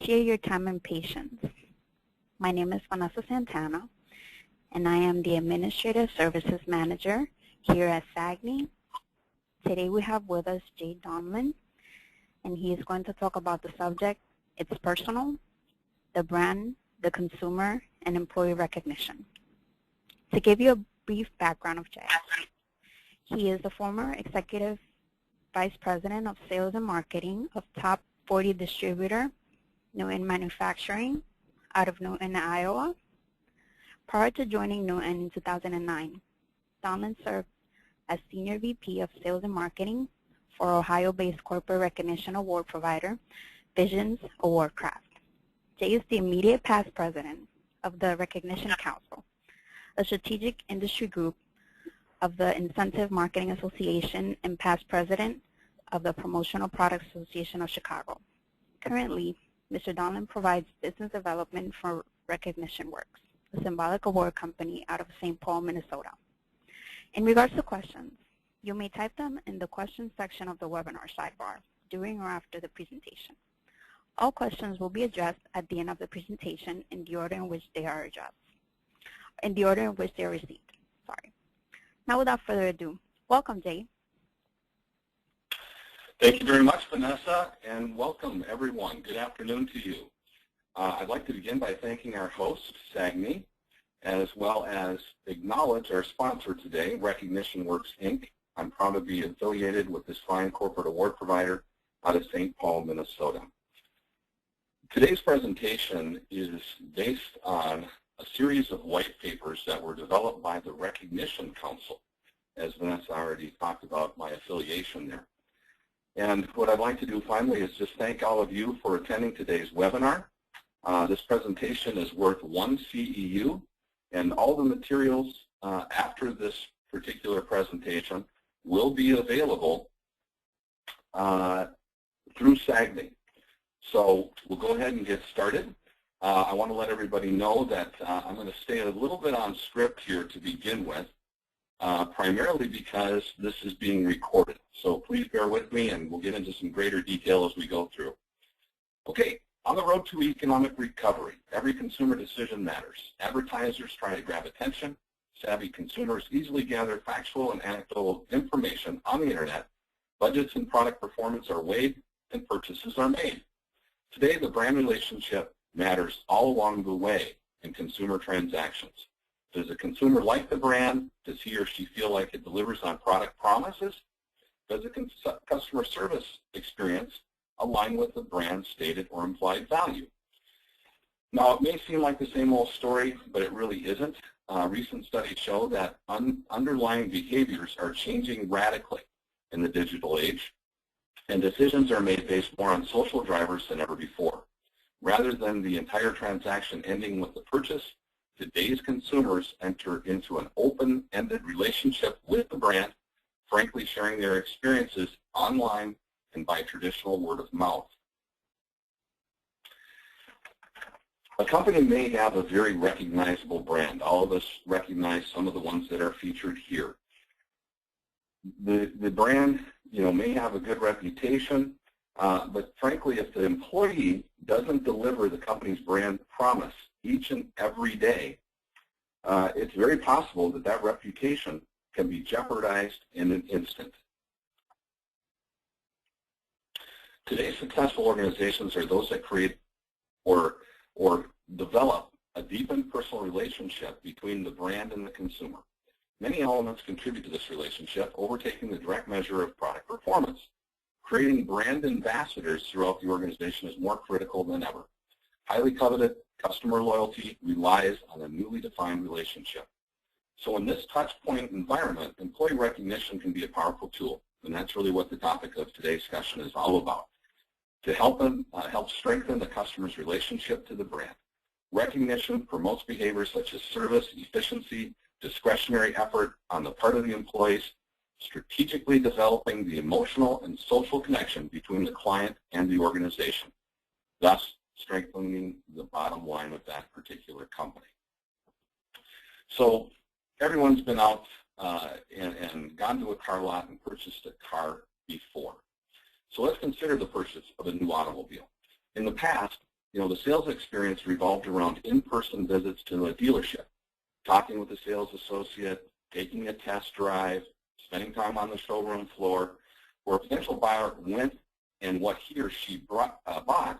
Appreciate your time and patience. My name is Vanessa Santana, and I am the Administrative Services Manager here at SAGNY. Today we have with us Jay Donlin, and he is going to talk about the subject, It's Personal, the brand, the consumer, and employee recognition. To give you a brief background of Jay, he is the former Executive Vice President of Sales and Marketing of Top 40 distributor, Newton Manufacturing, out of Newton, Iowa. Prior to joining Newton in 2009, Donlin served as Senior VP of Sales and Marketing for Ohio-based corporate recognition award provider, Visions Awardcraft. Jay is the immediate past president of the Recognition Council, a strategic industry group of the Incentive Marketing Association, and past president of the Promotional Products Association of Chicago. Currently, Mr. Donlin provides business development for Recognition Works, a symbolic award company out of St. Paul, Minnesota. In regards to questions, you may type them in the questions section of the webinar sidebar during or after the presentation. All questions will be addressed at the end of the presentation in the order in which they are received. Sorry. Now, without further ado, welcome, Jay. Thank you very much, Vanessa, and welcome, everyone. Good afternoon to you. I'd like to begin by thanking our host, SAGNY, as well as acknowledge our sponsor today, Recognition Works, Inc. I'm proud to be affiliated with this fine corporate award provider out of St. Paul, Minnesota. Today's presentation is based on a series of white papers that were developed by the Recognition Council, as Vanessa already talked about my affiliation there. And what I'd like to do finally is just thank all of you for attending today's webinar. This presentation is worth 1 CEU, and all the materials after this particular presentation will be available through SAGNY. So we'll go ahead and get started. I want to let everybody know that I'm going to stay a little bit on script here to begin with, primarily because this is being recorded. So please bear with me, and we'll get into some greater detail as we go through. Okay, on the road to economic recovery, every consumer decision matters. Advertisers try to grab attention. Savvy consumers easily gather factual and anecdotal information on the internet. Budgets and product performance are weighed, and purchases are made. Today, the brand relationship matters all along the way in consumer transactions. Does a consumer like the brand? Does he or she feel like it delivers on product promises? Does the customer service experience align with the brand's stated or implied value? Now, it may seem like the same old story, but it really isn't. Recent studies show that underlying behaviors are changing radically in the digital age, and decisions are made based more on social drivers than ever before. Rather than the entire transaction ending with the purchase, today's consumers enter into an open-ended relationship with the brand, frankly sharing their experiences online and by traditional word of mouth. A company may have a very recognizable brand. All of us recognize some of the ones that are featured here. The brand, may have a good reputation, but frankly, if the employee doesn't deliver the company's brand promise each and every day, it's very possible that that reputation can be jeopardized in an instant. Today's successful organizations are those that create or develop a deepened personal relationship between the brand and the consumer. Many elements contribute to this relationship, overtaking the direct measure of product performance. Creating brand ambassadors throughout the organization is more critical than ever. Highly coveted customer loyalty relies on a newly defined relationship. So in this touch-point environment, employee recognition can be a powerful tool, and that's really what the topic of today's discussion is all about, to help strengthen the customer's relationship to the brand. Recognition promotes behaviors such as service, efficiency, discretionary effort on the part of the employees, strategically developing the emotional and social connection between the client and the organization, thus strengthening the bottom line of that particular company. So everyone's been out and gone to a car lot and purchased a car before. So let's consider the purchase of a new automobile. In the past, the sales experience revolved around in-person visits to a dealership, talking with the sales associate, taking a test drive, spending time on the showroom floor, where a potential buyer went and what he or she bought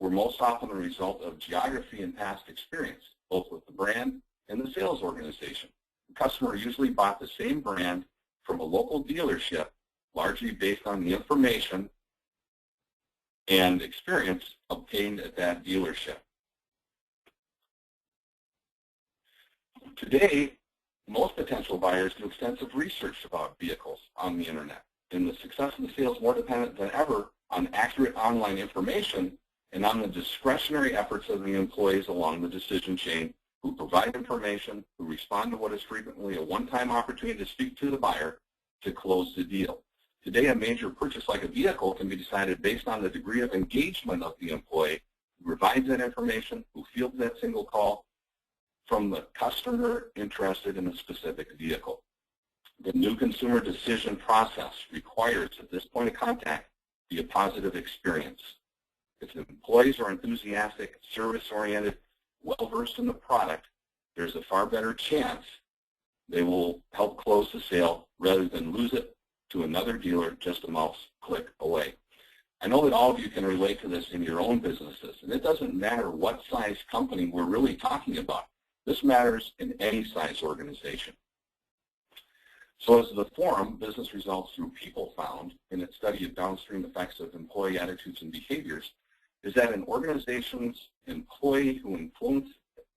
were most often the result of geography and past experience, both with the brand and the sales organization. The customer usually bought the same brand from a local dealership, largely based on the information and experience obtained at that dealership. Today, most potential buyers do extensive research about vehicles on the internet, and the success of the sale is more dependent than ever on accurate online information and on the discretionary efforts of the employees along the decision chain who provide information, who respond to what is frequently a one-time opportunity to speak to the buyer to close the deal. Today, a major purchase like a vehicle can be decided based on the degree of engagement of the employee who provides that information, who fields that single call from the customer interested in a specific vehicle. The new consumer decision process requires at this point of contact be a positive experience. If the employees are enthusiastic, service-oriented, well-versed in the product, there's a far better chance they will help close the sale rather than lose it to another dealer just a mouse click away. I know that all of you can relate to this in your own businesses, and it doesn't matter what size company we're really talking about. This matters in any size organization. So as the forum, Business Results Through People, found in its study of downstream effects of employee attitudes and behaviors, is that an organization's employee who influence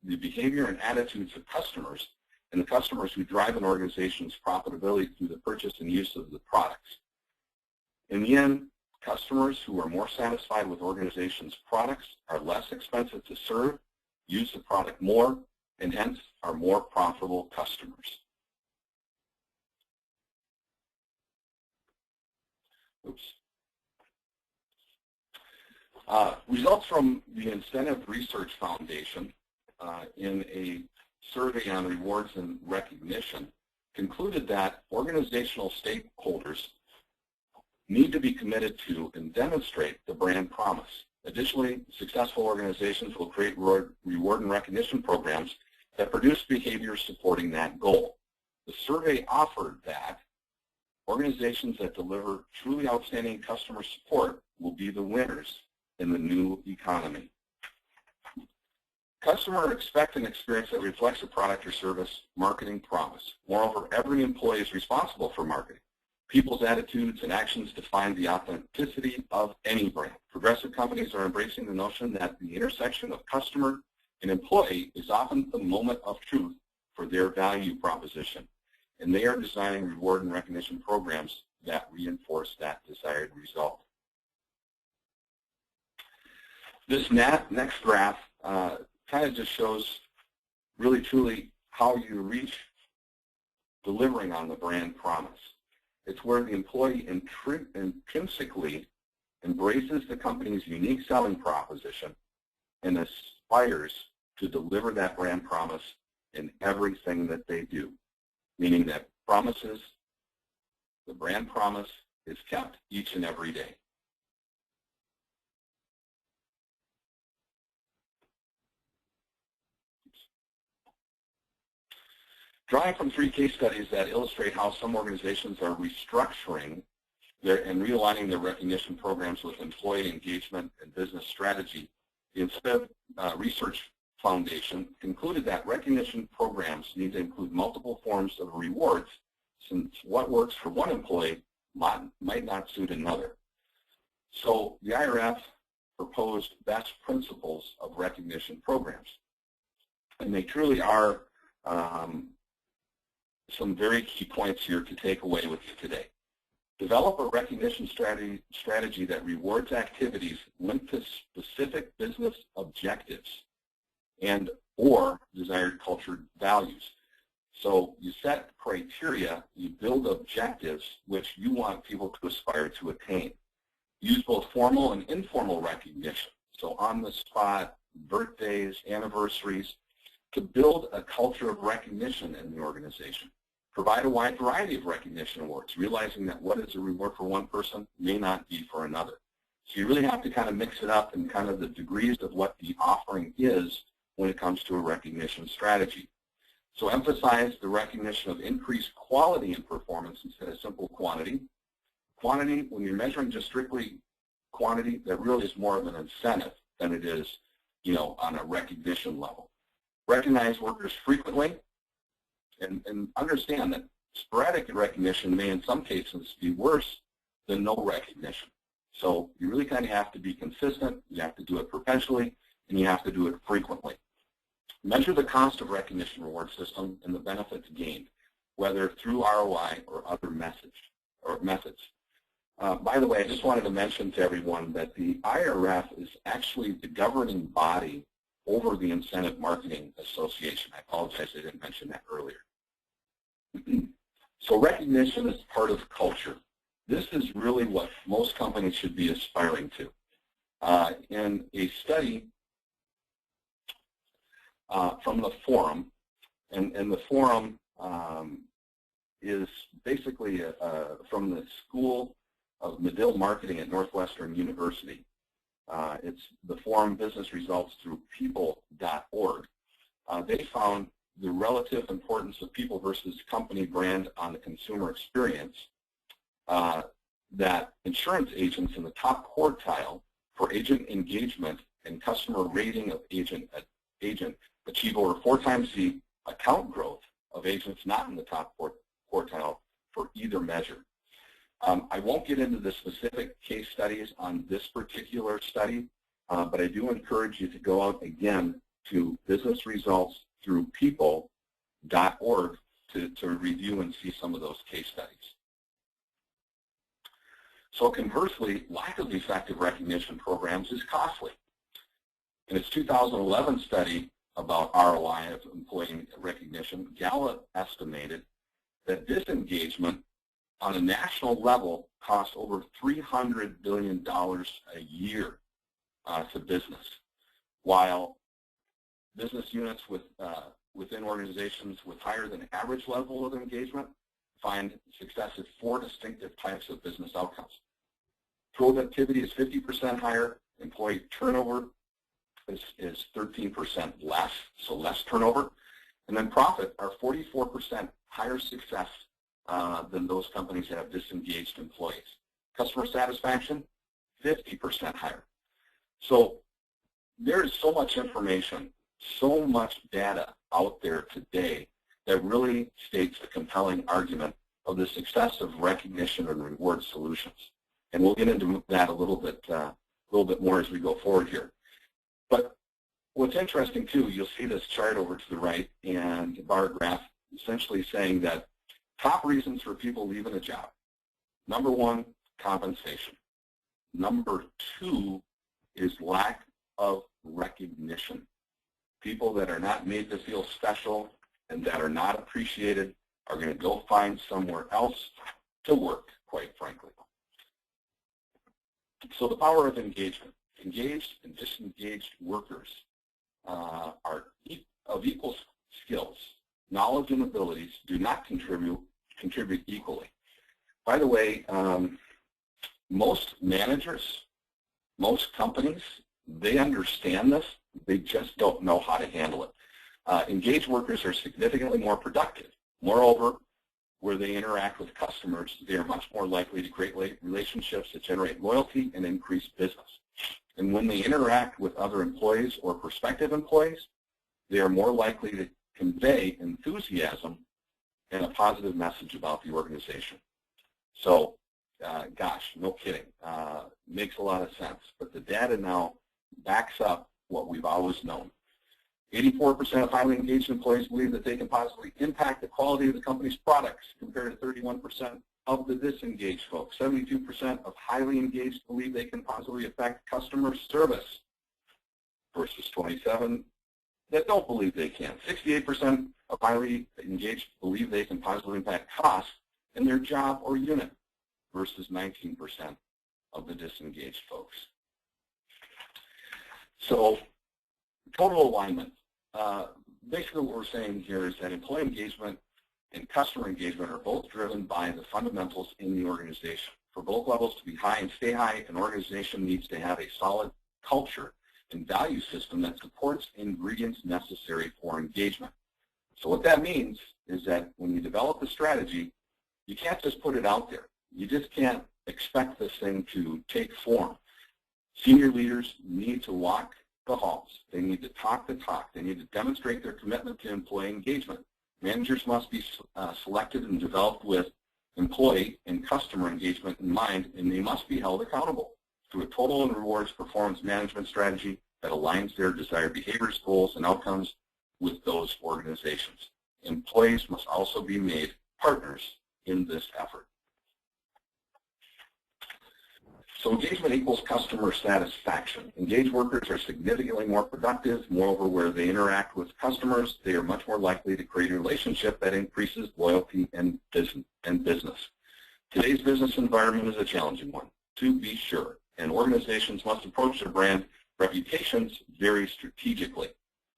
the behavior and attitudes of customers and the customers who drive an organization's profitability through the purchase and use of the products. In the end, customers who are more satisfied with organizations' products are less expensive to serve, use the product more, and hence are more profitable customers. Oops. Results from the Incentive Research Foundation in a survey on rewards and recognition concluded that organizational stakeholders need to be committed to and demonstrate the brand promise. Additionally, successful organizations will create reward and recognition programs that produce behaviors supporting that goal. The survey offered that organizations that deliver truly outstanding customer support will be the winners in the new economy. Customers expect an experience that reflects a product or service marketing promise. Moreover, every employee is responsible for marketing. People's attitudes and actions define the authenticity of any brand. Progressive companies are embracing the notion that the intersection of customer and employee is often the moment of truth for their value proposition, and they are designing reward and recognition programs that reinforce that desired result. This next graph kind of just shows really truly how you reach delivering on the brand promise. It's where the employee intrinsically embraces the company's unique selling proposition and aspires to deliver that brand promise in everything that they do, meaning that the brand promise is kept each and every day. Drawing from 3 case studies that illustrate how some organizations are restructuring and realigning their recognition programs with employee engagement and business strategy, the Incentive Research Foundation concluded that recognition programs need to include multiple forms of rewards, since what works for one employee might not suit another. So the IRF proposed best principles of recognition programs, and they truly are some very key points here to take away with you today. Develop a recognition strategy that rewards activities linked to specific business objectives and or desired culture values. So you set criteria, you build objectives which you want people to aspire to attain. Use both formal and informal recognition, so on the spot, birthdays, anniversaries, to build a culture of recognition in the organization. Provide a wide variety of recognition awards, realizing that what is a reward for one person may not be for another. So you really have to kind of mix it up and kind of the degrees of what the offering is when it comes to a recognition strategy. So emphasize the recognition of increased quality in performance instead of simple quantity. Quantity, when you're measuring just strictly quantity, that really is more of an incentive than it is, on a recognition level. Recognize workers frequently, and understand that sporadic recognition may in some cases be worse than no recognition. So you really kind of have to be consistent, you have to do it perpetually, and you have to do it frequently. Measure the cost of recognition reward system and the benefits gained, whether through ROI or other methods. By the way, I just wanted to mention to everyone that the IRF is actually the governing body over the Incentive Marketing Association. I apologize I didn't mention that earlier. So recognition is part of culture. This is really what most companies should be aspiring to. In a study from the forum, and the forum is basically from the School of Medill Marketing at Northwestern University. It's the forum Business Results Through People.org. They found the relative importance of people versus company brand on the consumer experience, that insurance agents in the top quartile for agent engagement and customer rating of agent achieve over 4 times the account growth of agents not in the top quartile for either measure. I won't get into the specific case studies on this particular study, but I do encourage you to go out again to Business Results Through People.org to review and see some of those case studies. So conversely, lack of effective recognition programs is costly. In its 2011 study about ROI of employee recognition, Gallup estimated that disengagement on a national level costs over $300 billion a year to business, while business units within organizations with higher than average level of engagement find success at 4 distinctive types of business outcomes. Productivity is 50% higher, employee turnover is 13% less, so less turnover, and then profit are 44% higher success than those companies that have disengaged employees. Customer satisfaction, 50% higher. So there is so much information, so much data out there today that really states a compelling argument of the success of recognition and reward solutions. And we'll get into that a little bit more as we go forward here. But what's interesting too, you'll see this chart over to the right and a bar graph essentially saying that top reasons for people leaving a job. Number 1, compensation. Number 2 is lack of recognition. People that are not made to feel special and that are not appreciated are going to go find somewhere else to work, quite frankly. So the power of engagement. Engaged and disengaged workers are of equal skills. Knowledge and abilities do not contribute equally. By the way, most managers, most companies, they understand this. They just don't know how to handle it. Engaged workers are significantly more productive. Moreover, where they interact with customers, they are much more likely to create relationships that generate loyalty and increase business. And when they interact with other employees or prospective employees, they are more likely to convey enthusiasm and a positive message about the organization. So, gosh, no kidding. Makes a lot of sense. But the data now backs up what we've always known. 84% of highly engaged employees believe that they can positively impact the quality of the company's products, compared to 31% of the disengaged folks. 72% of highly engaged believe they can positively affect customer service, versus 27% that don't believe they can. 68% of highly engaged believe they can positively impact costs in their job or unit, versus 19% of the disengaged folks. So, total alignment. Basically what we're saying here is that employee engagement and customer engagement are both driven by the fundamentals in the organization. For both levels to be high and stay high, an organization needs to have a solid culture and value system that supports ingredients necessary for engagement. So what that means is that when you develop a strategy, you can't just put it out there. You just can't expect this thing to take form. Senior leaders need to walk the halls. They need to talk the talk. They need to demonstrate their commitment to employee engagement. Managers must be selected and developed with employee and customer engagement in mind, and they must be held accountable through a total and rewards performance management strategy that aligns their desired behaviors, goals, and outcomes with those organizations. Employees must also be made partners in this effort. So engagement equals customer satisfaction. Engaged workers are significantly more productive. Moreover, where they interact with customers, they are much more likely to create a relationship that increases loyalty and business. Today's business environment is a challenging one, to be sure, and organizations must approach their brand reputations very strategically.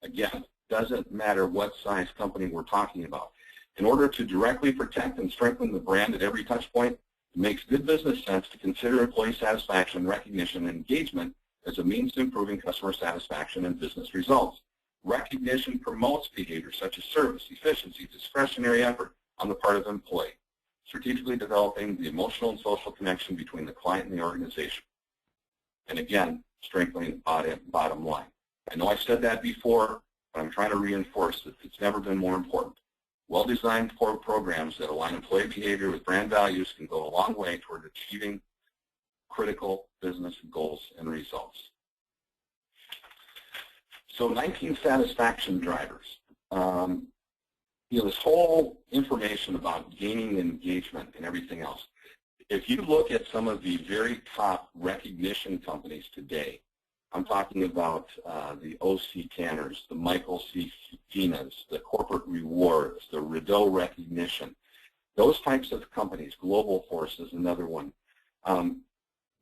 Again, doesn't matter what size company we're talking about. In order to directly protect and strengthen the brand at every touch point, it makes good business sense to consider employee satisfaction, recognition, and engagement as a means to improving customer satisfaction and business results. Recognition promotes behaviors such as service, efficiency, discretionary effort on the part of the employee, strategically developing the emotional and social connection between the client and the organization. And again, strengthening bottom line. I know I said that before, but I'm trying to reinforce that it's never been more important. Well-designed programs that align employee behavior with brand values can go a long way toward achieving critical business goals and results. So 19 satisfaction drivers. This whole information about gaining engagement and everything else, if you look at some of the very top recognition companies today, I'm talking about the O.C. Tanners, the Michael C. Finas, the Corporate Rewards, the Rideau Recognition. Those types of companies, Global Force is another one.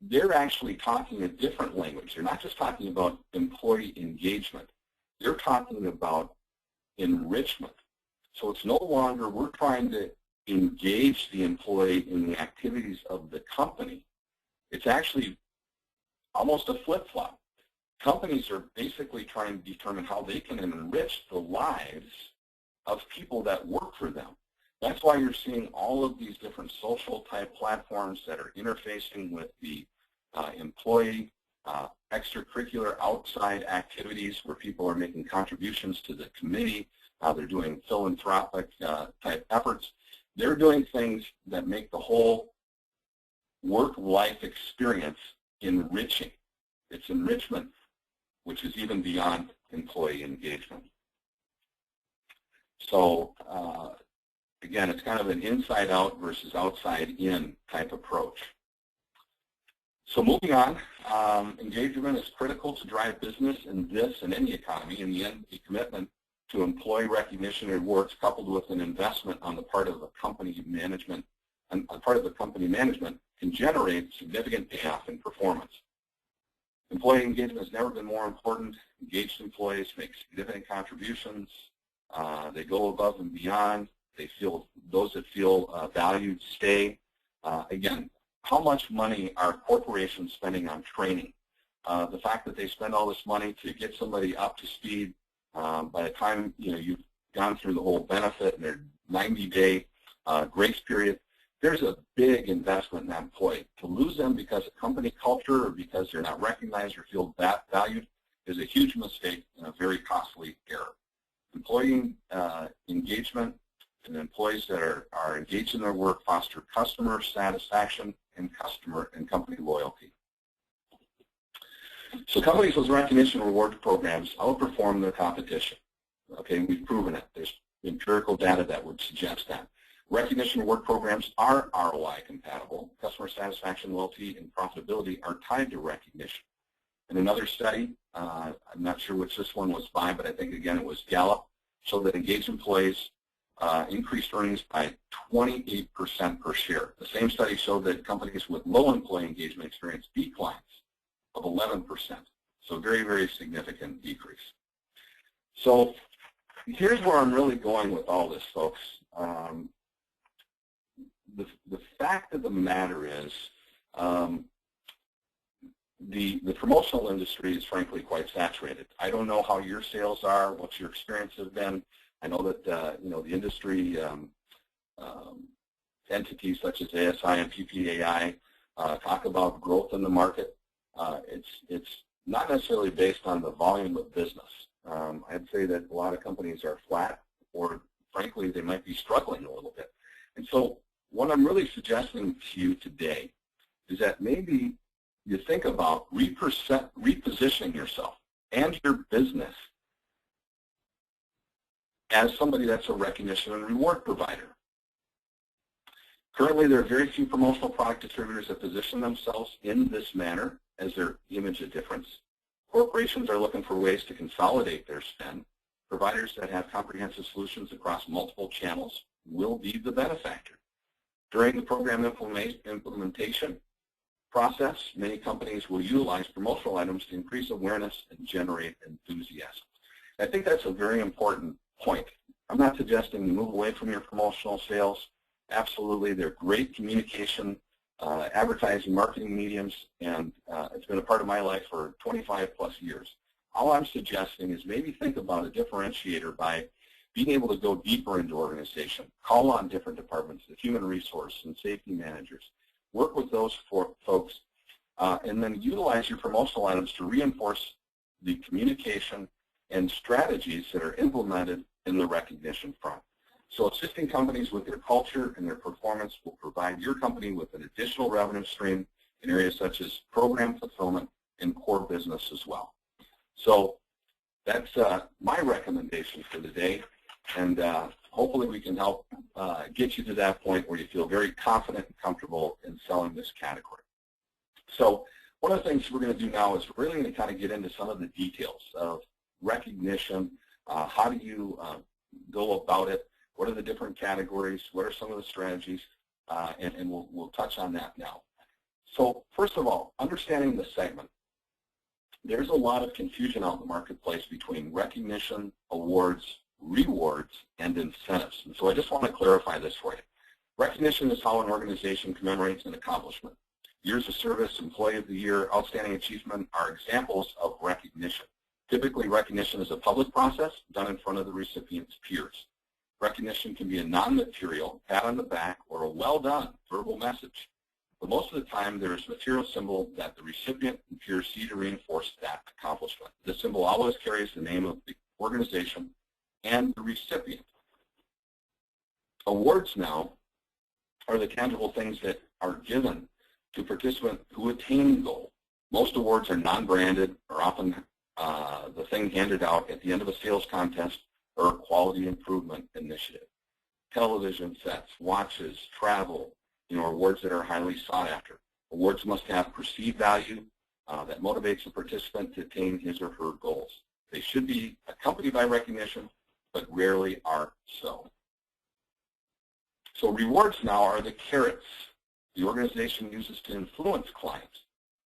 They're actually talking a different language. They're not just talking about employee engagement. They're talking about enrichment. So it's no longer we're trying to engage the employee in the activities of the company. It's actually almost a flip-flop. Companies are basically trying to determine how they can enrich the lives of people that work for them. That's why you're seeing all of these different social type platforms that are interfacing with the employee, extracurricular outside activities where people are making contributions to the committee. They're doing philanthropic type efforts. They're doing things that make the whole work-life experience enriching. It's enrichment, which is even beyond employee engagement. So again, it's kind of an inside-out versus outside-in type approach. So moving on, engagement is critical to drive business in this and any economy. In the end, a commitment to employee recognition and rewards coupled with an investment on the part of the company management, can generate significant payoff in performance. Employee engagement has never been more important. Engaged employees make significant contributions. They go above and beyond. They feel, those that feel valued stay. Again, how much money are corporations spending on training? The fact that they spend all this money to get somebody up to speed, by the time you've gone through the whole benefit and their 90-day grace period, there's a big investment in that employee. To lose them because of company culture or because they're not recognized or feel valued is a huge mistake and a very costly error. Employee engagement and employees that are engaged in their work foster customer satisfaction and company loyalty. So companies with recognition reward programs outperform their competition. Okay, we've proven it. There's empirical data that would suggest that. Recognition reward programs are ROI compatible. Customer satisfaction, loyalty, and profitability are tied to recognition. In another study, I'm not sure which this one was by, but I think again it was Gallup, showed that engaged employees increased earnings by 28% per share. The same study showed that companies with low employee engagement experienced declines of 11%. So very, very significant decrease. So here's where I'm really going with all this, folks. The fact of the matter is The promotional industry is frankly quite saturated. I don't know how your sales are, what your experience has been. I know that the industry entities such as ASI and PPAI talk about growth in the market. It's not necessarily based on the volume of business. I'd say that a lot of companies are flat, or frankly, they might be struggling a little bit. And so what I'm really suggesting to you today is that maybe you think about repositioning yourself and your business as somebody that's a recognition and reward provider. Currently, there are very few promotional product distributors that position themselves in this manner as their image of difference. Corporations are looking for ways to consolidate their spend. Providers that have comprehensive solutions across multiple channels will be the benefactor. During the program implementation process, many companies will utilize promotional items to increase awareness and generate enthusiasm. I think that's a very important point. I'm not suggesting you move away from your promotional sales. Absolutely, they're great communication, advertising, marketing mediums, and it's been a part of my life for 25 plus years. All I'm suggesting is maybe think about a differentiator by being able to go deeper into organization, call on different departments, the human resource and safety managers, work with those folks, and then utilize your promotional items to reinforce the communication and strategies that are implemented in the recognition front. So assisting companies with their culture and their performance will provide your company with an additional revenue stream in areas such as program fulfillment and core business as well. So that's my recommendation for the day, and hopefully we can help get you to that point where you feel very confident and comfortable in selling this category. So one of the things we're going to do now is we're really going to kind of get into some of the details of recognition. How do you go about it? What are the different categories? What are some of the strategies? And we'll touch on that now. So first of all, understanding the segment. There's a lot of confusion out in the marketplace between recognition, awards, rewards, and incentives. And so I just want to clarify this for you. Recognition is how an organization commemorates an accomplishment. Years of service, employee of the year, outstanding achievement are examples of recognition. Typically, recognition is a public process done in front of the recipient's peers. Recognition can be a non-material, pat on the back, or a well done verbal message. But most of the time, there is a material symbol that the recipient and peers see to reinforce that accomplishment. The symbol always carries the name of the organization and the recipient. Awards now are the tangible things that are given to participants who attain the goal. Most awards are non-branded or often the thing handed out at the end of a sales contest or a quality improvement initiative. Television sets, watches, travel, awards that are highly sought after. Awards must have perceived value that motivates the participant to attain his or her goals. They should be accompanied by recognition, but rarely are so. So rewards now are the carrots the organization uses to influence clients,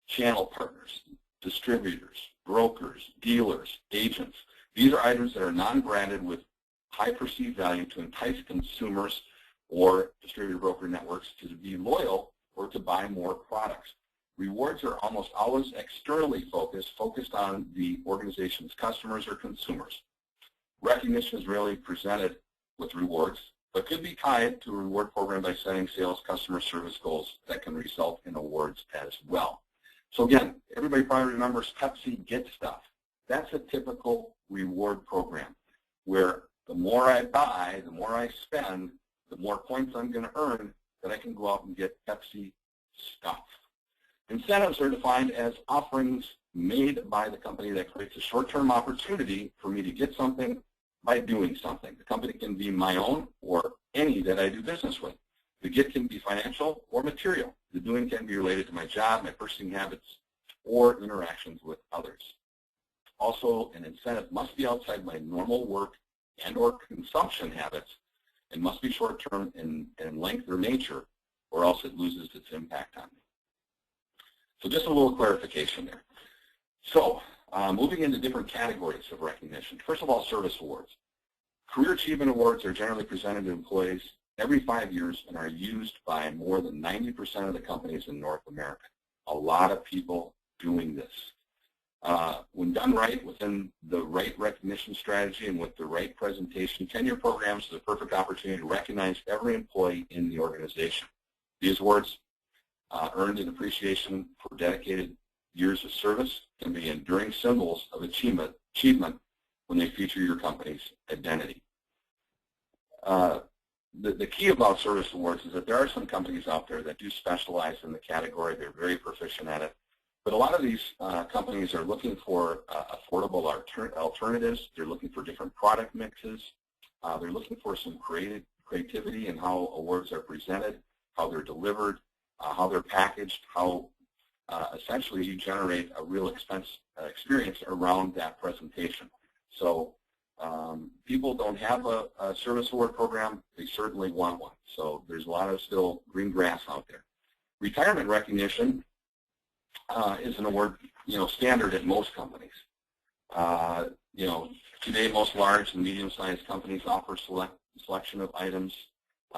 channel partners, distributors, brokers, dealers, agents. These are items that are non-branded with high perceived value to entice consumers or distributor broker networks to be loyal or to buy more products. Rewards are almost always externally focused on the organization's customers or consumers. Recognition is rarely presented with rewards, but could be tied to a reward program by setting sales customer service goals that can result in awards as well. So again, everybody probably remembers Pepsi Get Stuff. That's a typical reward program where the more I buy, the more I spend, the more points I'm going to earn that I can go out and get Pepsi stuff. Incentives are defined as offerings made by the company that creates a short-term opportunity for me to get something by doing something. The company can be my own or any that I do business with. The get can be financial or material. The doing can be related to my job, my purchasing habits, or interactions with others. Also, an incentive must be outside my normal work and or consumption habits and must be short-term in length or nature, or else it loses its impact on me. So just a little clarification there. So moving into different categories of recognition. First of all, service awards. Career achievement awards are generally presented to employees every 5 years and are used by more than 90% of the companies in North America. A lot of people doing this. When done right, within the right recognition strategy and with the right presentation, tenure programs is a perfect opportunity to recognize every employee in the organization. These awards, earned in appreciation for dedicated years of service, can be enduring symbols of achievement when they feature your company's identity. The key about service awards is that there are some companies out there that do specialize in the category. They're very proficient at it. But a lot of these companies are looking for affordable alternatives. They're looking for different product mixes. They're looking for some creativity in how awards are presented, how they're delivered, how they're packaged, how essentially you generate a real experience around that presentation. So people don't have a service award program. They certainly want one. So there's a lot of still green grass out there. Retirement recognition is an award, standard at most companies. Today most large and medium-sized companies offer selection of items.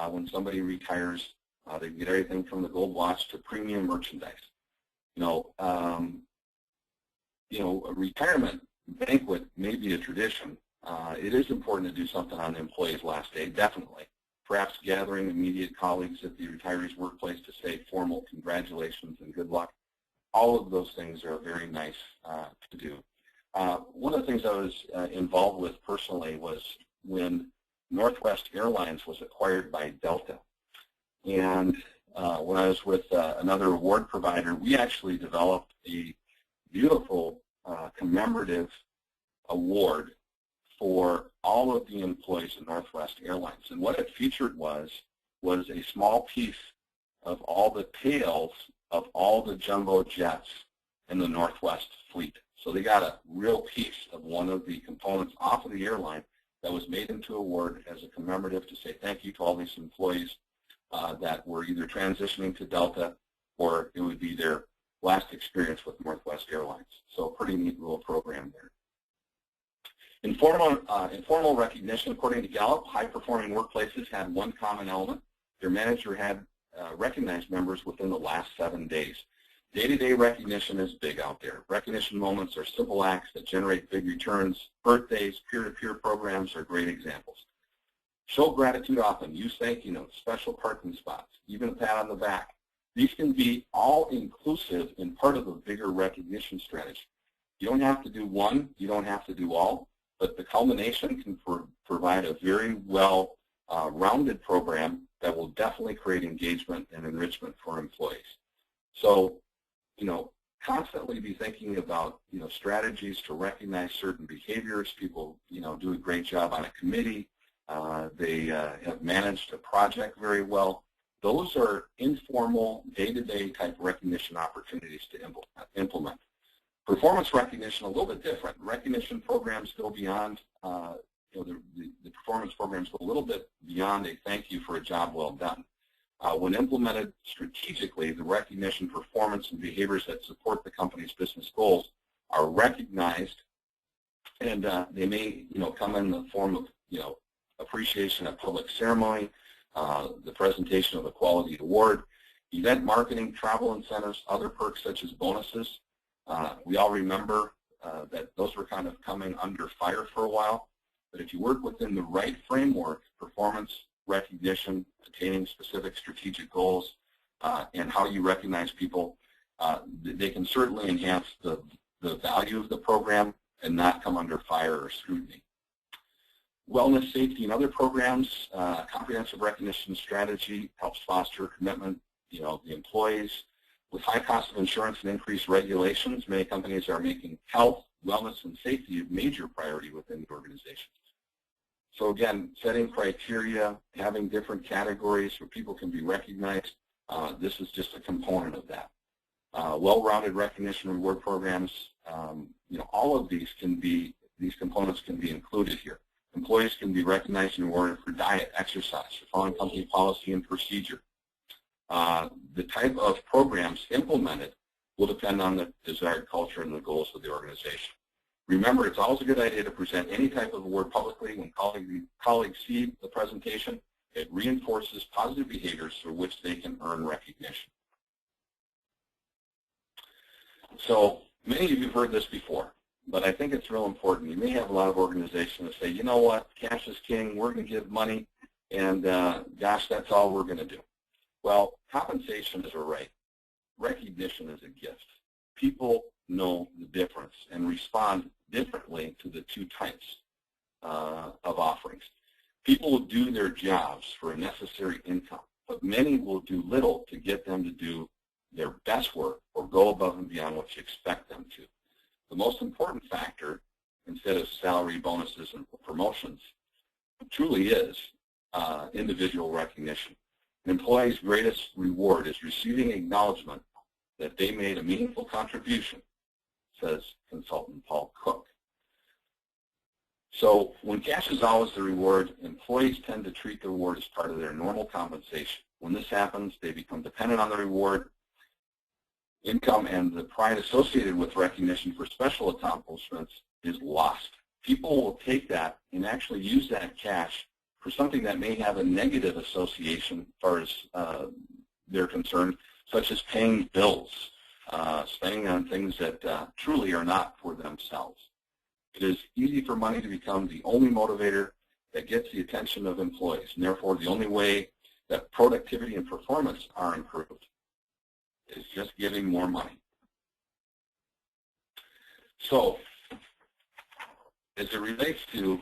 When somebody retires, they get everything from the gold watch to premium merchandise. A retirement banquet may be a tradition. It is important to do something on the employee's last day, definitely. Perhaps gathering immediate colleagues at the retiree's workplace to say formal congratulations and good luck. All of those things are very nice to do. One of the things I was involved with personally was when Northwest Airlines was acquired by Delta. And when I was with another award provider, we actually developed a beautiful commemorative award for all of the employees of Northwest Airlines. And what it featured was a small piece of all the tails of all the jumbo jets in the Northwest fleet. So they got a real piece of one of the components off of the airline that was made into an award as a commemorative to say thank you to all these employees that were either transitioning to Delta or it would be their last experience with Northwest Airlines. So a pretty neat little program there. Informal recognition, according to Gallup, high-performing workplaces had one common element. Their manager had recognized members within the last 7 days. Day-to-day recognition is big out there. Recognition moments are simple acts that generate big returns. Birthdays, peer-to-peer programs are great examples. Show gratitude often. Use thank you notes, special parking spots, even a pat on the back. These can be all inclusive and part of a bigger recognition strategy. You don't have to do one. You don't have to do all. But the culmination can provide a very well-rounded program that will definitely create engagement and enrichment for employees. So, constantly be thinking about, strategies to recognize certain behaviors. People, do a great job on a committee. They have managed a project very well. Those are informal, day-to-day type recognition opportunities to implement. Performance recognition, a little bit different. Recognition programs go beyond, the performance programs go a little bit beyond a thank you for a job well done. When implemented strategically, the recognition, performance, and behaviors that support the company's business goals are recognized, and they may, come in the form of, appreciation at public ceremony, the presentation of a quality award, event marketing, travel incentives, other perks such as bonuses. We all remember that those were kind of coming under fire for a while. But if you work within the right framework, performance, recognition, attaining specific strategic goals, and how you recognize people, they can certainly enhance the value of the program and not come under fire or scrutiny. Wellness, safety, and other programs, comprehensive recognition strategy helps foster commitment, the employees. With high cost of insurance and increased regulations, many companies are making health, wellness, and safety a major priority within the organization. So again, setting criteria, having different categories where people can be recognized, this is just a component of that. Well-rounded recognition reward programs, all of these components can be included here. Employees can be recognized and rewarded for diet, exercise, following company policy and procedure. The type of programs implemented will depend on the desired culture and the goals of the organization. Remember, it's always a good idea to present any type of award publicly when colleagues see the presentation. It reinforces positive behaviors through which they can earn recognition. So many of you have heard this before, but I think it's real important. You may have a lot of organizations that say, you know what, cash is king, we're going to give money, and gosh, that's all we're going to do. Well, compensation is a right. Recognition is a gift. People know the difference and respond differently to the two types of offerings. People will do their jobs for a necessary income, but many will do little to get them to do their best work or go above and beyond what you expect them to. The most important factor, instead of salary, bonuses, and promotions, truly is individual recognition. An employee's greatest reward is receiving acknowledgement that they made a meaningful contribution, says consultant Paul Cook. So when cash is always the reward, employees tend to treat the reward as part of their normal compensation. When this happens, they become dependent on the reward. Income and the pride associated with recognition for special accomplishments is lost. People will take that and actually use that cash for something that may have a negative association as far as they're concerned, such as paying bills, spending on things that truly are not for themselves. It is easy for money to become the only motivator that gets the attention of employees, and therefore the only way that productivity and performance are improved is just giving more money. So, as it relates to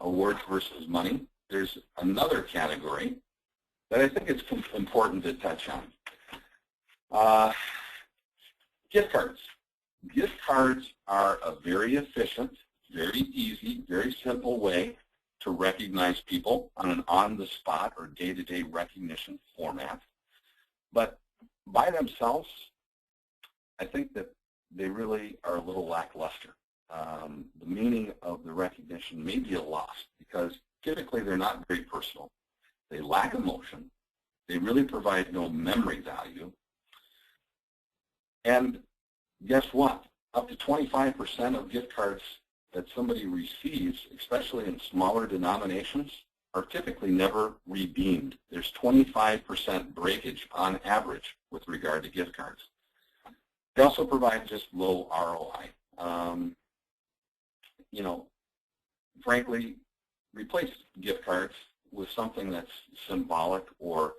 awards versus money, there's another category that I think it's important to touch on. Gift cards. Gift cards are a very efficient, very easy, very simple way to recognize people on an on-the-spot or day-to-day recognition format. But by themselves, I think that they really are a little lackluster. The meaning of the recognition may be lost because typically they're not very personal. They lack emotion. They really provide no memory value. And guess what? Up to 25% of gift cards that somebody receives, especially in smaller denominations, are typically never redeemed. There's 25% breakage on average with regard to gift cards. They also provide just low ROI. You know, frankly, replace gift cards with something that's symbolic or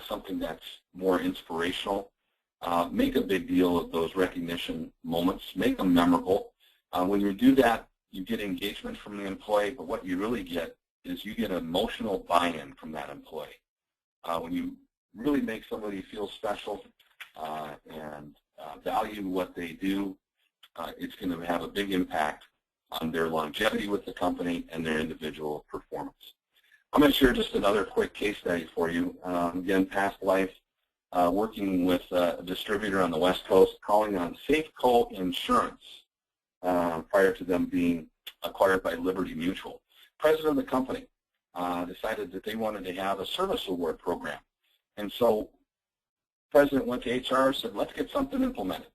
something that's more inspirational. Make a big deal of those recognition moments. Make them memorable. When you do that, you get engagement from the employee, but what you really get is you get emotional buy-in from that employee. When you really make somebody feel special and value what they do, it's going to have a big impact on their longevity with the company and their individual performance. I'm going to share just another quick case study for you. Again, past life, working with a distributor on the West Coast, calling on Safeco Insurance prior to them being acquired by Liberty Mutual. President of the company decided that they wanted to have a service award program. And so President went to HR and said, let's get something implemented.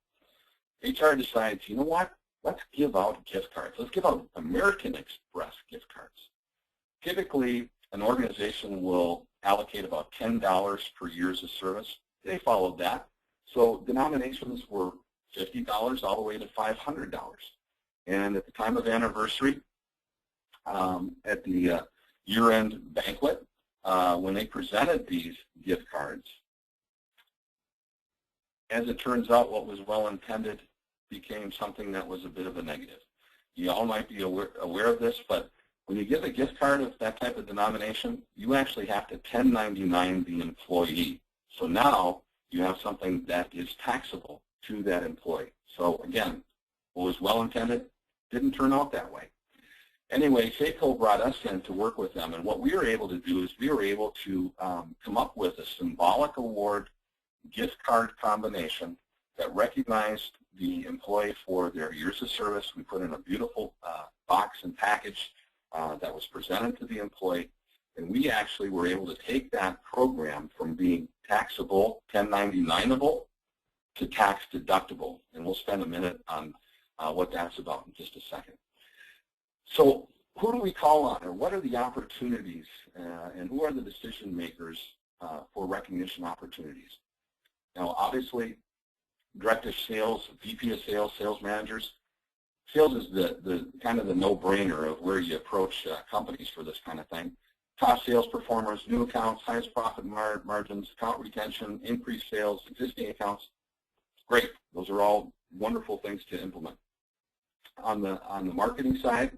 HR decides, you know what, let's give out gift cards. Let's give out American Express gift cards. Typically, an organization will allocate about $10 per years of service. They followed that. So denominations were $50 all the way to $500. And at the time of anniversary, at the year-end banquet, when they presented these gift cards, as it turns out, what was well-intended became something that was a bit of a negative. You all might be aware of this, but when you give a gift card of that type of denomination, you actually have to 1099 the employee. So now you have something that is taxable to that employee. So again, what was well-intended didn't turn out that way. Anyway, Safeco brought us in to work with them, and what we were able to do is we were able to come up with a symbolic award gift card combination that recognized the employee for their years of service. We put in a beautiful box and package that was presented to the employee, and we actually were able to take that program from being taxable, 1099able, to tax deductible, and we'll spend a minute on what that's about in just a second. So who do we call on, or what are the opportunities, and who are the decision makers for recognition opportunities? Now, obviously, director of sales, VP of sales, sales managers. Sales is the kind of the no-brainer of where you approach companies for this kind of thing. Top sales performers, new accounts, highest profit margins, account retention, increased sales, existing accounts. Great. Those are all wonderful things to implement. On the marketing side,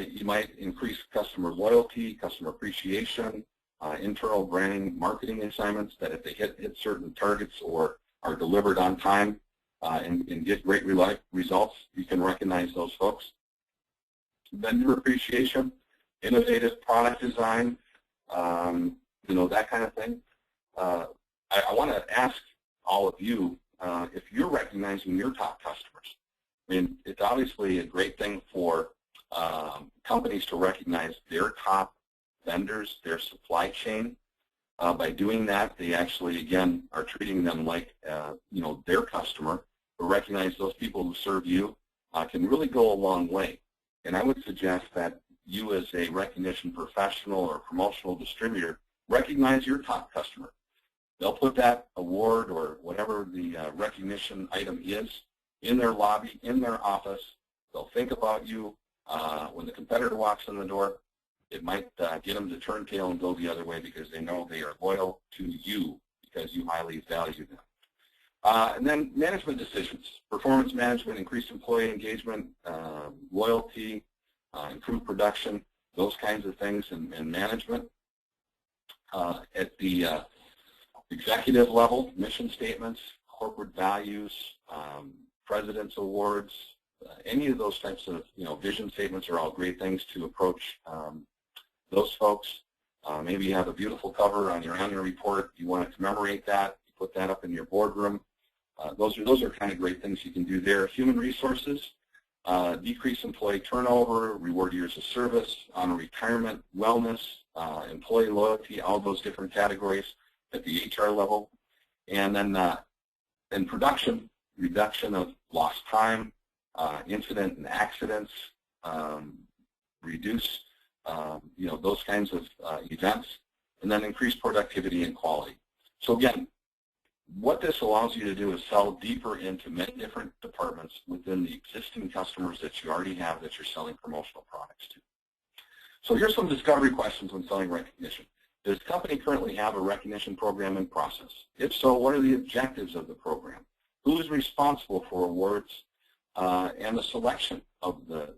you might increase customer loyalty, customer appreciation, internal branding, marketing assignments that if they hit certain targets or are delivered on time and get great results, you can recognize those folks. Vendor appreciation, innovative product design, that kind of thing. I want to ask all of you if you're recognizing your top customers. I mean, it's obviously a great thing for companies to recognize their top vendors, their supply chain. By doing that, they actually, again, are treating them like, their customer. But recognize those people who serve you can really go a long way. And I would suggest that you as a recognition professional or promotional distributor recognize your top customer. They'll put that award or whatever the recognition item is in their lobby, in their office. They'll think about you. When the competitor walks in the door, it might get them to turn tail and go the other way because they know they are loyal to you because you highly value them. And then management decisions, performance management, increased employee engagement, loyalty, improved production, those kinds of things in management. At the executive level, mission statements, corporate values, president's awards, any of those types of vision statements are all great things to approach those folks. Maybe you have a beautiful cover on your annual report. You want to commemorate that. You put that up in your boardroom. Those are kind of great things you can do there. Human resources, decrease employee turnover, reward years of service, honor retirement, wellness, employee loyalty, all those different categories at the HR level. And then in production, reduction of lost time, incident and accidents, reduce those kinds of events, and then increase productivity and quality. So again, what this allows you to do is sell deeper into many different departments within the existing customers that you already have that you're selling promotional products to. So here's some discovery questions when selling recognition. Does the company currently have a recognition program in process? If so, what are the objectives of the program? Who is responsible for awards and the selection of the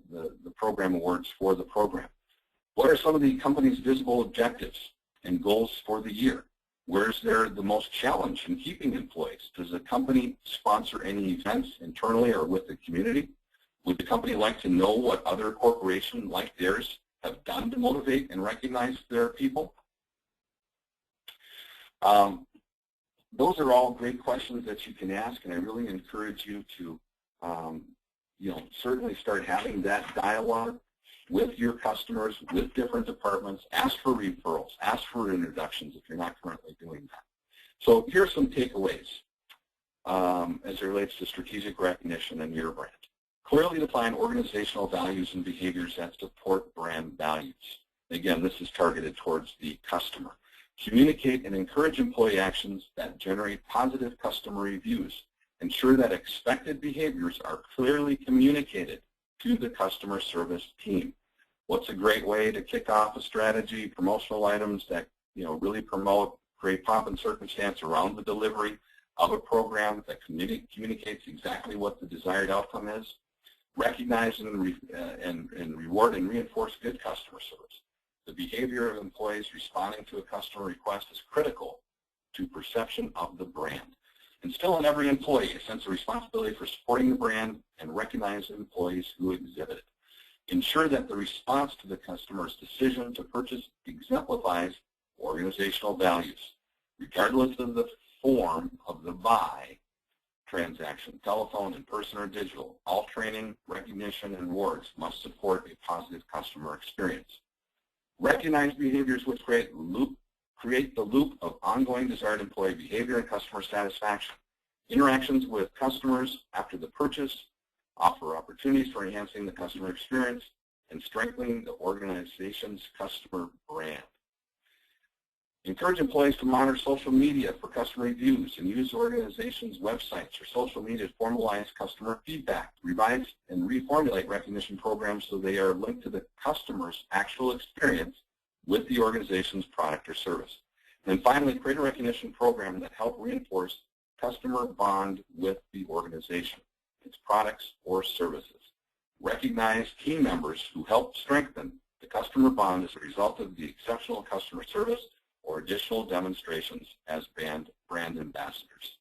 program awards for the program? What are some of the company's visible objectives and goals for the year? Where's there the most challenge in keeping employees? Does the company sponsor any events internally or with the community? Would the company like to know what other corporations like theirs have done to motivate and recognize their people? Those are all great questions that you can ask, and I really encourage you to certainly start having that dialogue with your customers, with different departments. Ask for referrals, ask for introductions if you're not currently doing that. So here's some takeaways as it relates to strategic recognition and your brand. Clearly define organizational values and behaviors that support brand values. Again, this is targeted towards the customer. Communicate and encourage employee actions that generate positive customer reviews. Ensure that expected behaviors are clearly communicated to the customer service team. What's a great way to kick off a strategy, promotional items that really promote great pomp and circumstance around the delivery of a program that communicates exactly what the desired outcome is? Recognize and reward and reinforce good customer service. The behavior of employees responding to a customer request is critical to perception of the brand. Instill in every employee a sense of responsibility for supporting the brand and recognize employees who exhibit it. Ensure that the response to the customer's decision to purchase exemplifies organizational values, regardless of the form of the buy transaction, telephone, in person, or digital. All training, recognition, and rewards must support a positive customer experience. Recognize behaviors which create the loop of ongoing desired employee behavior and customer satisfaction. Interactions with customers after the purchase offer opportunities for enhancing the customer experience and strengthening the organization's customer brand. Encourage employees to monitor social media for customer reviews and use the organization's websites or social media to formalize customer feedback. Revise and reformulate recognition programs so they are linked to the customer's actual experience with the organization's product or service. And finally, create a recognition program that helps reinforce customer bond with the organization, its products or services. Recognize team members who help strengthen the customer bond as a result of the exceptional customer service or additional demonstrations as brand ambassadors.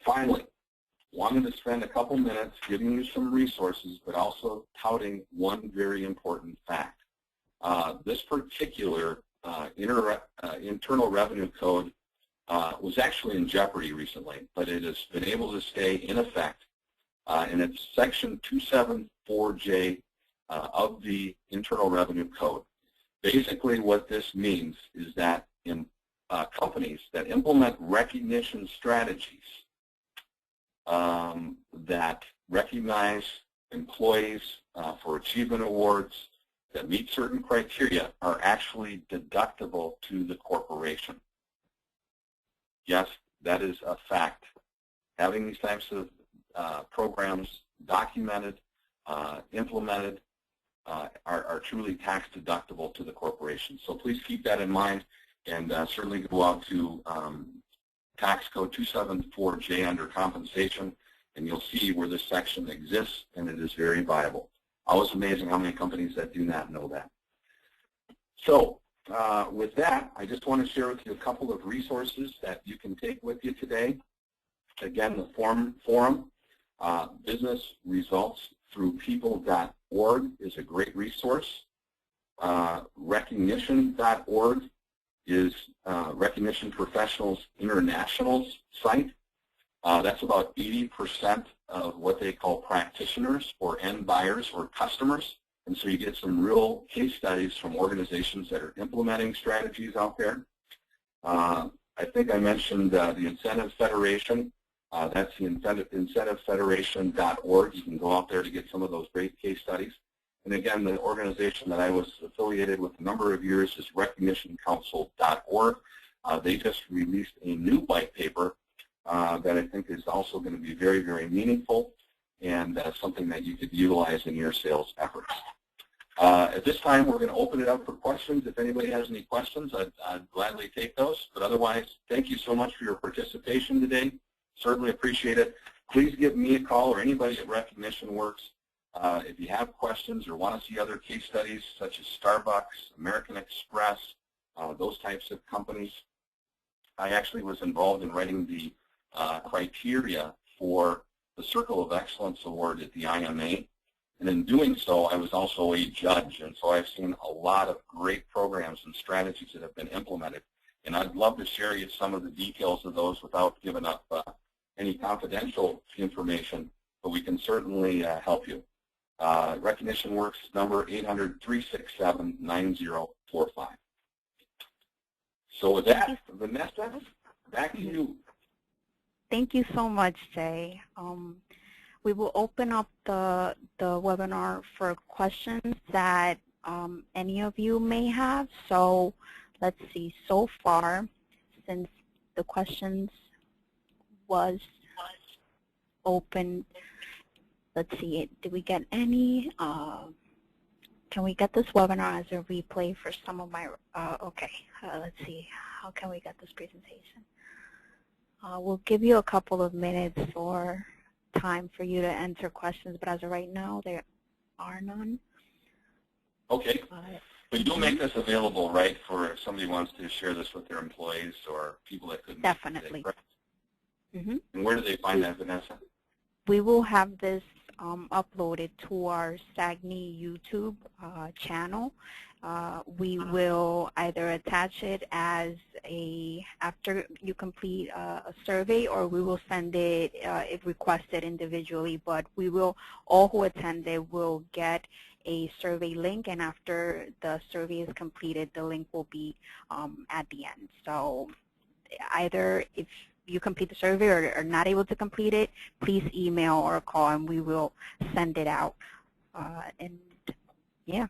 Finally, wanted to spend a couple minutes giving you some resources, but also touting one very important fact. This particular Internal Revenue Code was actually in jeopardy recently, but it has been able to stay in effect, and it's Section 274J of the Internal Revenue Code. Basically what this means is that in companies that implement recognition strategies that recognize employees for achievement awards that meet certain criteria are actually deductible to the corporation. Yes, that is a fact. Having these types of programs documented, implemented, are truly tax deductible to the corporation. So please keep that in mind, and certainly go out to Tax Code 274J under compensation, and you'll see where this section exists, and it is very viable. Always amazing how many companies that do not know that. So with that, I just want to share with you a couple of resources that you can take with you today. Again, the forum, Business Results Through People.org is a great resource. Recognition.org is Recognition Professionals International's site. That's about 80% of what they call practitioners or end buyers or customers. And so you get some real case studies from organizations that are implementing strategies out there. I think I mentioned the Incentive Federation. That's the incentivefederation.org. You can go out there to get some of those great case studies. And again, the organization that I was affiliated with a number of years is recognitioncouncil.org. They just released a new white paper that I think is also going to be very, very meaningful and something that you could utilize in your sales efforts. At this time, we're going to open it up for questions. If anybody has any questions, I'd gladly take those. But otherwise, thank you so much for your participation today. Certainly appreciate it. Please give me a call or anybody at Recognition Works if you have questions or want to see other case studies such as Starbucks, American Express, those types of companies. I actually was involved in writing the criteria for the Circle of Excellence Award at the IMA. And in doing so, I was also a judge. And so I've seen a lot of great programs and strategies that have been implemented. And I'd love to share you some of the details of those without giving up any confidential information, but we can certainly help you. Recognition Works number 800-367-9045. So with that, Vanessa, back to you. Thank you so much, Jay. We will open up the webinar for questions that any of you may have. So let's see, so far, since the questions was open, let's see, did we get any? Can we get this webinar as a replay for some of my, okay, let's see, how can we get this presentation? We'll give you a couple of minutes or time for you to enter questions, but as of right now, there are none. Okay. But you'll make this available, right, for if somebody wants to share this with their employees or people that couldn't. Definitely. Mm-hmm. And where do they find that, Vanessa? We will have this uploaded to our SAGNY YouTube channel. We will either attach it as after you complete a survey, or we will send it if requested individually, but we will, all who attended will get a survey link, and after the survey is completed, the link will be at the end. So either if you complete the survey or are not able to complete it, please email or call and we will send it out. And yeah.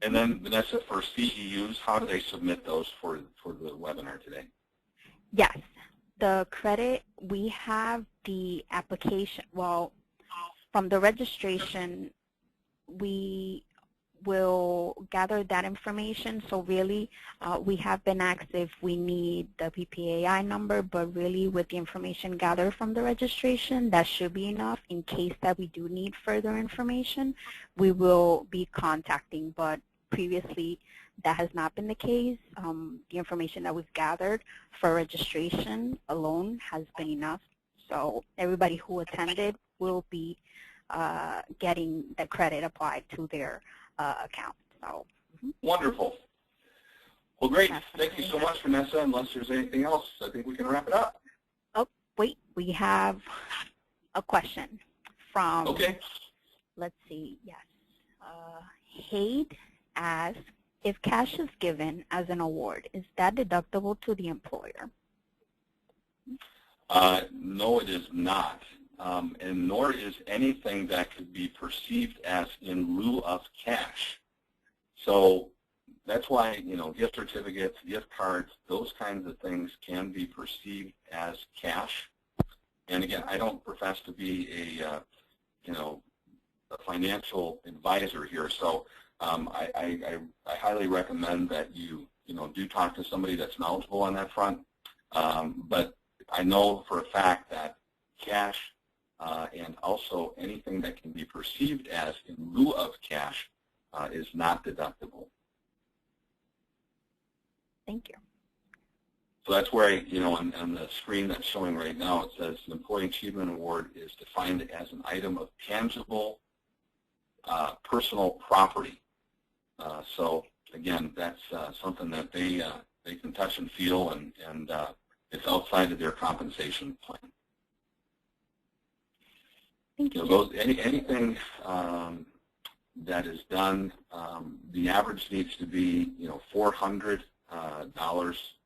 And then, Vanessa, for CEUs, how do they submit those for the webinar today? Yes. The credit, we have the application. Well, from the registration, we will gather that information. So really, we have been asked if we need the PPAI number, but really with the information gathered from the registration, that should be enough. In case that we do need further information, we will be contacting, but previously that has not been the case. The information that we've gathered for registration alone has been enough. So everybody who attended will be getting the credit applied to their account. So, Wonderful. Well, great. Thank you so much, Vanessa. Unless there's anything else, I think we can wrap it up. Oh, wait. We have a question from, okay. Let's see, yes. Haid asks, if cash is given as an award, is that deductible to the employer? No, it is not. And nor is anything that could be perceived as in lieu of cash. So that's why, gift certificates, gift cards, those kinds of things can be perceived as cash. And again, I don't profess to be a financial advisor here, so I highly recommend that you do talk to somebody that's knowledgeable on that front. But I know for a fact that cash and also anything that can be perceived as in lieu of cash is not deductible. Thank you. So that's where, on the screen that's showing right now, it says the Employee Achievement Award is defined as an item of tangible personal property. So again, that's something that they can touch and feel, and it's outside of their compensation plan. Thank you. Anything that is done, the average needs to be $400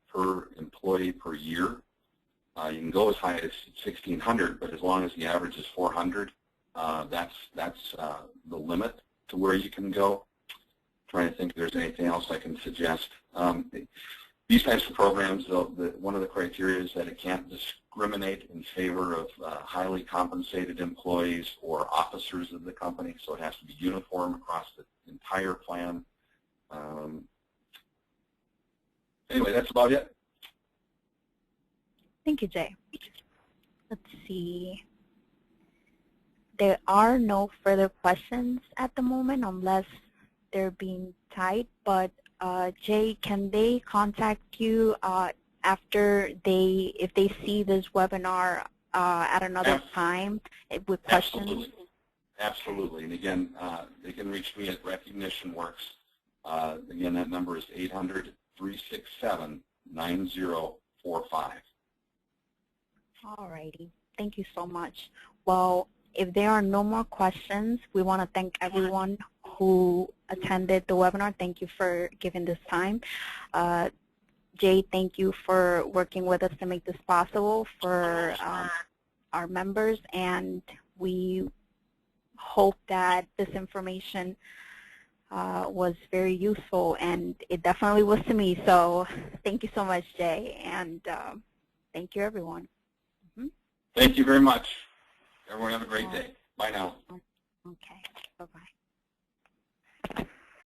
per employee per year. You can go as high as $1,600, but as long as the average is $400, that's the limit to where you can go. Trying to think if there's anything else I can suggest. These types of programs, one of the criteria is that it can't discriminate in favor of highly compensated employees or officers of the company, so it has to be uniform across the entire plan. Anyway, that's about it. Thank you, Jay. Let's see. There are no further questions at the moment unless they're being typed, but Jay, can they contact you after if they see this webinar at another time with questions? Absolutely. Absolutely. And again, they can reach me at Recognition Works. Again, that number is 800-367-9045. All righty. Thank you so much. Well, if there are no more questions, we want to thank everyone who attended the webinar. Thank you for giving this time. Jay, thank you for working with us to make this possible for our members, and we hope that this information was very useful, and it definitely was to me. So thank you so much, Jay, and thank you, everyone. Thank you very much. Everyone have a great day. Bye now. Okay. Bye-bye.